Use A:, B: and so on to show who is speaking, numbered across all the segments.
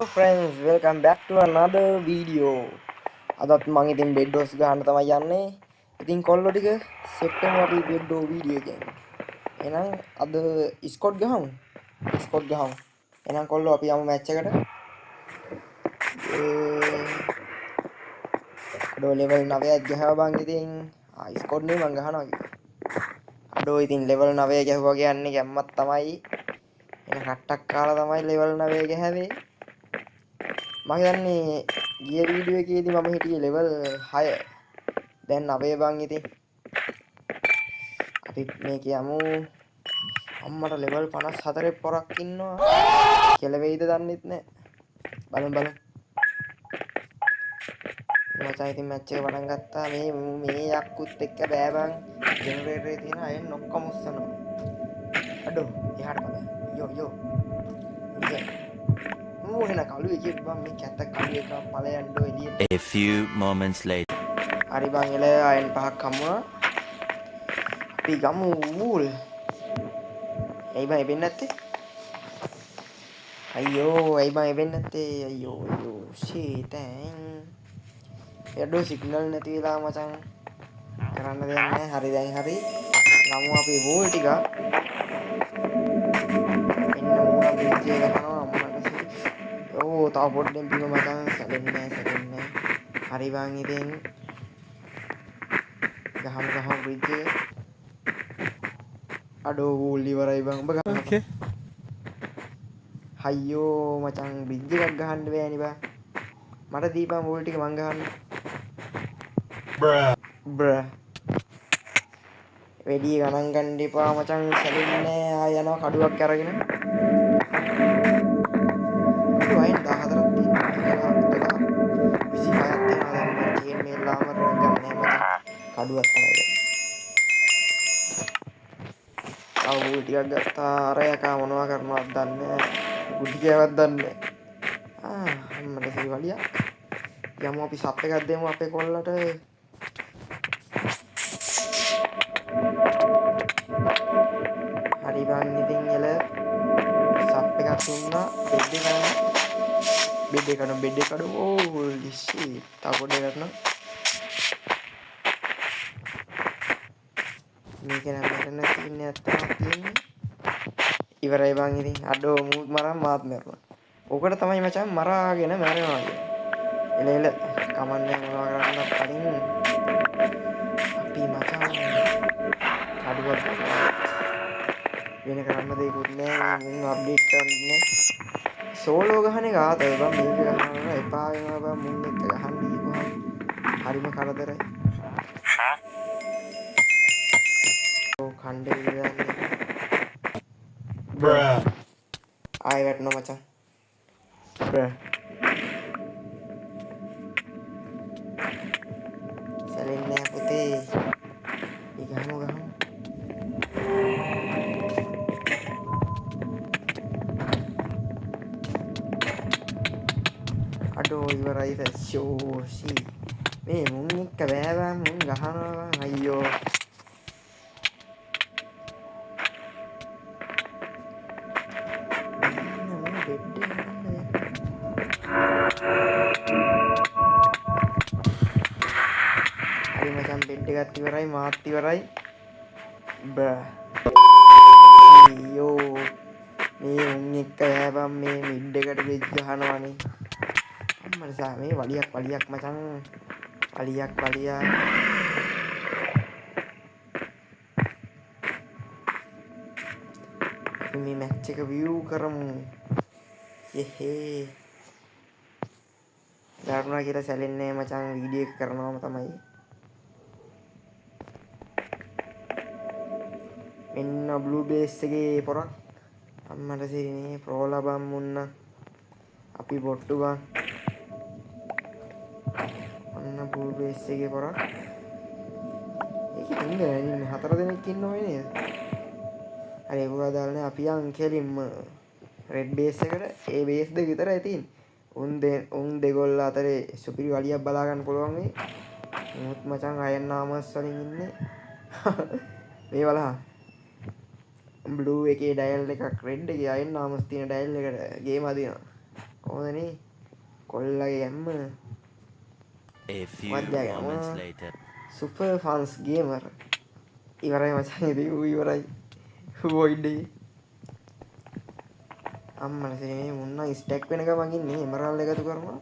A: Hello friends, welcome back to another video. අදත් මම ඉතින් බෙඩ් ඩෝස් ගන්න තමයි යන්නේ. ඉතින් කොල්ලෝ ටික සෙට් වෙමු අපි බෙඩ් ඩෝ වීඩියෝ එකෙන්. එහෙනම් අද ස්කොට් ගහමු. ස්කොට් ගහමු. එහෙනම් කොල්ලෝ අපි යමු මැච් එකට. අඩෝ ලෙවල් 9ක් ගහවා බං ඉතින්. ස්කොට් නේ මං ගහනවා කිව්වා. අඩෝ ඉතින් ලෙවල් 9 ගහුවා කියන්නේ ගැම්මක් තමයි. එන කට්ටක් කාලා තමයි ලෙවල් 9 ගහවේ. මම හිතන්නේ ගිය වීඩියෝ එකේදී මම හිටියේ ලෙවල් 6. දැන් 9 බං ඉතින්. අපි මේක යමු. අම්මට ලෙවල් 54 පොරක් ඉන්නවා. කියලා වෙයිද දන්නෙත් නැහැ. බලමු. මචං ඉතින් මැච් එක පටන් ගත්තා. මේ යක්කුත් එක්ක බෑ බං. ජෙනරේටරේ තියෙන අයන් ඔක්කොම උස්සනවා. අඩෝ එහාට බලන්න. යෝ. එහෙන කළු එකෙක් බං මේ කැත කළු එක ඵලයන්ඩෝ එළියට.
B: A few moments later.
A: හරි බං එල අයන් පහක් හම්බුණා. අපි ගමු වූල්. ඇයි බං එබෙන්නේ නැත්තේ? අයියෝ ඇයි බං එබෙන්නේ නැත්තේ? අයියෝ ෂීතෙන්. යඩෝ සිග්නල් නැති වෙලා මචං. කරන්න දෙයක් නැහැ. හරි දැන් හරි. ගමු අපි වූල් ටික. එන්න මූණ බ්‍රිජ් එක ගහනවා අම්මට සී. ඕ තව පොඩ්ඩෙන් බිම මචං සැලෙන්නේ. හරි බං ඉතින් ගහමු බ්‍රිජ් එක. අඩෝ වූල් ඉවරයි බං. ඔබ ගහන්න.
B: Okay.
A: අයියෝ මචං බ්‍රිජ් එකක් ගහන්න බෑනේ බං. මට දීපන් වූල් ටික මං ගහන්න. බ්‍ර්. වෙඩිය ගණන් ගන්න එපා මචං සැලෙන්නේ ආය යනවා කඩුවක් අරගෙන. අඩෝ අයින් 14ක් තියෙනවා. 26ක් තියෙනවා දැන් මම චේන් මේල් ආමර ගන්න මචං. කඩුවක් තමයි දැන්. ආ වූල් ටිකක් ගත්තා. අර යකා මොනවා කරනවද දන්නේ නැහැ. ගුටි කෑවත් දන්නේ නැහැ. අම්මට සීවලියක්. යමු අපි සප් එකක් දෙමු අපේ කොල්ලට. හරි බං ඉතින් එල සප් එකක් දුන්නා බෙඩ් එක ඕලි ෂීට් තව පොඩ්ඩක් ගන්න මේක නම් මරන්න සීන් එකක් තමයි තියෙන්නේ ඉවරයි බං ඉතින් අඩෝ මූත් මරන් මාත් මරනවා ඕකට තමයි මචං මරාගෙන මැරෙනවා කියන්නේ එල කමන්නේ මොනවා කරන්නත් කලින් අපි මචං කඩුවක් ගන්නවා වෙන කරන්න දෙයක්වත් නැහැ මුන් අප්ඩේට් කරන්නේ සෝලෝ ගහන එක ආතල් බං මේක ගහන්න එපා වෙනවා බං මුන් එක්ක ගහන්න ගිහුවා හරිම කරදරයි ඔව් කණ්ඩේ ඉඳන්නේ බ්‍ර් ආයෙ වැටෙනවා මචං බ්‍ර් සැලෙන්නේ නැහැ පුතේ ගහමු අඩෝ ඉවරයිද ෂෝෂි මේ මුන් එක්ක බෑ බං මුන් ගහනවා බං අයියෝ මුන් බෙඩ් එක ගන්න හරි මචං බෙඩ් එකත් ඉවරයි මාත් ඉවරයි බ්‍ර් අයියෝ මේ මුන් එක්ක බෑ බං මේ මිඩ් එකට බෙජ් ගහනවානේ අම්මට සා මේ වලියක් මචං වලියක් මේ මැච් එක view කරමු යෙහේ දරුණා කියලා සැලෙන්නේ මචං වීඩියෝ එක කරනවාම තමයි මෙන්න බ්ලූ බේස් එකේ පොරක් අම්මට සිරිනේ ප්‍රෝලා බම් මුන්න අපි බොට්ටු බං අන්න බ්ලූ බේස් එකේ පොරක් ඒකේ තුන් දෙනෙක් ඉන්නේ 4 දෙනෙක් ඉන්නව නේද හරි ඒක දාලා අපි යන් කෙලින්ම රෙඩ් බේස් එකට ඒ බේස් දෙක විතරයි තියෙන්නේ උන් දෙගොල්ල අතරේ සුපිරි වලියක් බලා ගන්න පුළුවන් වෙයි මුත් මචං අයන් නාමස් වලින් ඉන්නේ මේ බලහන් බ්ලූ එකේ ඩයල් එකක් රෙඩ් එකේ අයන් නාමස් තියෙන ඩයල් එකට ගේම් අදිනවා කොහොමදනේ කොල්ලගේ ගැම්ම
B: A few
A: මධ්‍යගම
B: moments later.
A: Super fans gamer ඉවරයි මචං ඉතින් ඌ ඉවරයි වොයිඩේ අම්මලා සේ මුන්න ස්ටැක් වෙන ගමන් ඉන්නේ එමරාල්ඩ් එකතු කරනවා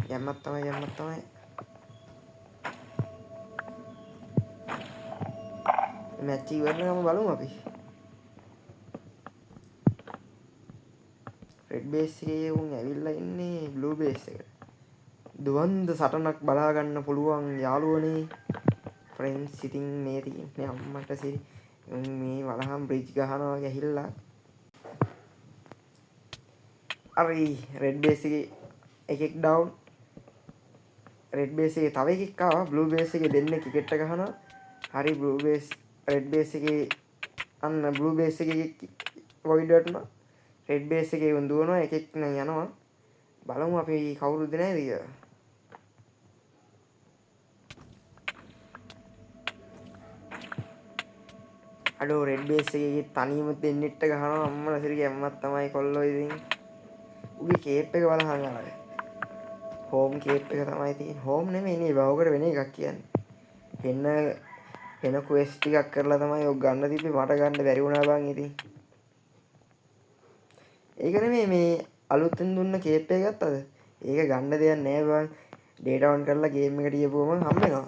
A: යම්මත් තමයි මැච් ඉවරනකම බලමු අපි රෙඩ් බේස් එකේ උන් ඇවිල්ලා ඉන්නේ බ්ලූ බේස් එකට දුවන්ද සටනක් බලා ගන්න පුළුවන් යාළුවනේ ෆ්‍රෙන්ඩ්ස් ඉතින් මේ තියෙන්නේ අම්මට සිරි මේ වලහම් බ්‍රිජ් ගහනවා ගහිල්ලා අරි රෙඩ් බේස් එකෙක් ඩවුන් රෙඩ් බේස් එකේ තව එකෙක් ආවා බ්ලූ බේස් එකේ දෙන්නේ ක්‍රිකට් එක ගහනවා හරි බ්ලූ බේස් රෙඩ් බේස් එකේ අන්න බ්ලූ බේස් එකේ වොයිඩ් වටනවා රෙඩ් බේස් එකේ උන් දුවනවා එකෙක් නම් යනවා බලමු අපි කවුරුද නැද කියලා අඩෝ රෙඩ් බේස් එකේ තනියම දෙන්නෙට්ට ගහනවා අම්මලා සිරි ගැම්මක් තමයි කොල්ලෝ ඉතින් උගේ කේප් එක බලහන් ආවේ හෝම් කේප් එක තමයි තියෙන්නේ හෝම් නෙමෙයි නේ බවකට වෙන එකක් කියන්නේ වෙන ක්වෙස්ට් ටිකක් කරලා තමයි ඔක් ගන්න තිබ්බේ මට ගන්න බැරි වුණා බං ඉතින් ඒක නෙමෙයි මේ අලුතෙන් දුන්න කේප් එක ගත්තද ඒක ගන්න දෙයක් නෑ බං ඩේටා ඔන් කරලා ගේම් එකට ගියපුවම හම්බ වෙනවා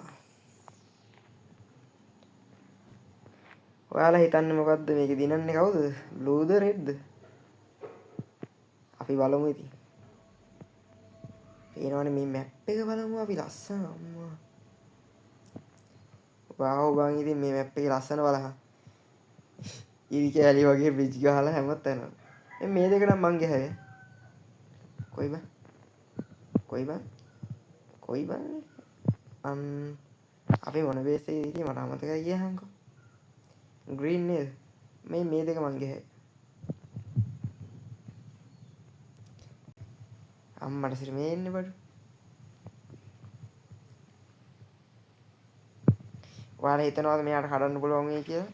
A: ඔයාලා හිතන්නේ මොකද්ද මේකේ දිනන්නේ කවුද බ්ලූද රෙඩ්ද අපි බලමු ඉතින් පේනවනේ මේ මැප් එක බලමු අපි ලස්සන අම්මා වාව් බං ඉතින් මේ මැප් එකේ ලස්සන බලහන් ඉරි කෑලි වගේ බ්‍රිජ් ගහලා හැමතැනම මේ දෙක නම් මං ගහේ කොයි බං අපි මොන බේස් එකේ ඉතින් මට අමතකයි ගියහන්කෝ ග්‍රීන් නේද මේ දෙක මං ගහේ අම්මට සිර මේ ඉන්නේ බඩු ඔයාලා හිතනවාද මෙයාට කඩන්න පුළුවන් වෙයි කියලා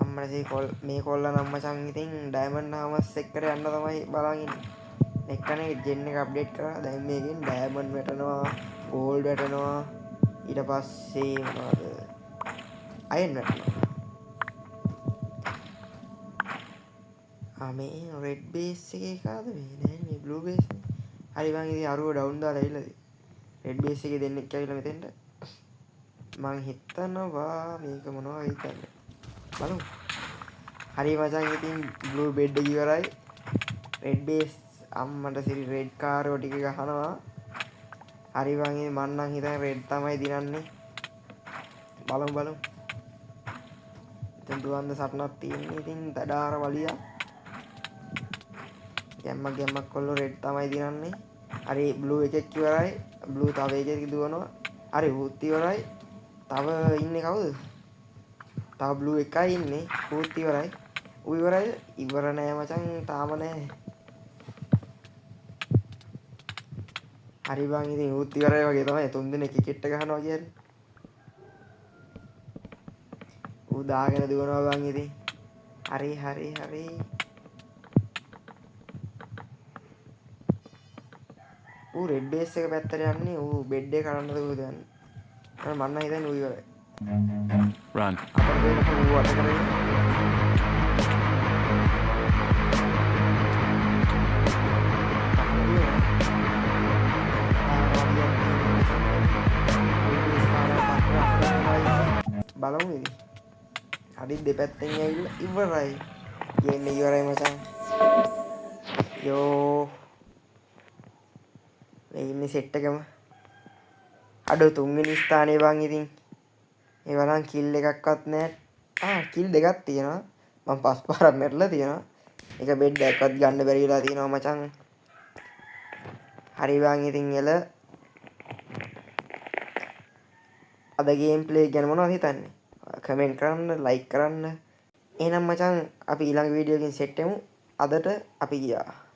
A: අම්මට මේ කොල්ලා නම් මචං ඉතින් ඩයමන්ඩ් හාමස් එක්කට යන්න තමයි බලන් ඉන්නේ එක්කනේ ජෙන් එක අප්ඩේට් කරා දැන් මේකෙන් ඩයමන්ඩ් වැටෙනවා ගෝල්ඩ් වැටෙනවා ඊට පස්සේ මොනවද අයන් වැටෙනවා මේ රෙඩ් බේස් එකේ කාද මේ නෑ මේ බ්ලූ බේස් හරි මං ඉතින් අරුව ඩවුන් දාලා ඇවිල්ලාද රෙඩ් බේස් එකේ දෙන්නෙක් ඇවිල්ලා මෙතෙන්ට මං හිතනවා මේක මොනවා හිතන්නේ බලමු හරි මචං ඉතින් බ්ලූ බෙඩ් එක ඉවරයි රෙඩ් බේස් අම්මට සිරි රෙඩ් කාරෝ ටික ගහනවා හරි මං ඉතින් මං නම් හිතන්නේ රෙඩ් තමයි දිනන්නේ බලමු ඉතින් දුවන්ද සටනක් තියෙන්නේ ඉතින් දඩාර වලියා ගැම්මක් කොල්ලෝ රෙඩ් තමයි දිනන්නේ හරි බ්ලූ එකෙක් ඉවරයි බ්ලූ තව එකෙක් දුවනවා හරි ඌත් ඉවරයි තව ඉන්නේ කවුද තව බ්ලූ එකයි ඉන්නේ ඌත් ඉවරයි ඌ ඉවරයි ඉවර නෑ මචං තාම නෑ හරි බං ඉතින් ඌත් ඉවරයි වගේ තමයි තුන් දෙනෙක් ක්‍රිකට් ගහනවා කියන්නේ ඌ දාගෙන දුවනවා බං ඉතින් හරි ඌ රෙඩ් බේස් එක පැත්තට යන්නේ ඌ බෙඩ් එක කඩන්නද ඌ දන්නේ මම නම් හිතන්නේ ඌ ඉවරයි
B: Run.
A: අපර දෙන්නක ඌ අත කරගෙන බලමු ඉතින් හරි දෙපැත්තෙන් ඇවිල්ලා ඉවරයි ගේම් එක ඉවරයි මචං යෝ මේ ඉන්නේ සෙට් එකම අඩෝ තුන්වෙනි ස්ථානේ බං ඉතින් ඒවා නම් කිල් එකක්වත් නැහැ කිල් දෙකක් තියෙනවා මම පස් පාරක් මැරලා තියෙනවා එක බෙඩ් එකක්වත් ගන්න බැරි වෙලා තියෙනවා මචං හරි බං ඉතින් එල අද ගේම් ප්ලේ ගැන මොනවද හිතන්නේ කමෙන්ට් කරන්න ලයික් කරන්න එහෙනම් මචං අපි ඊළඟ වීඩියෝ එකකින් සෙට් වෙමු අදට අපි ගියා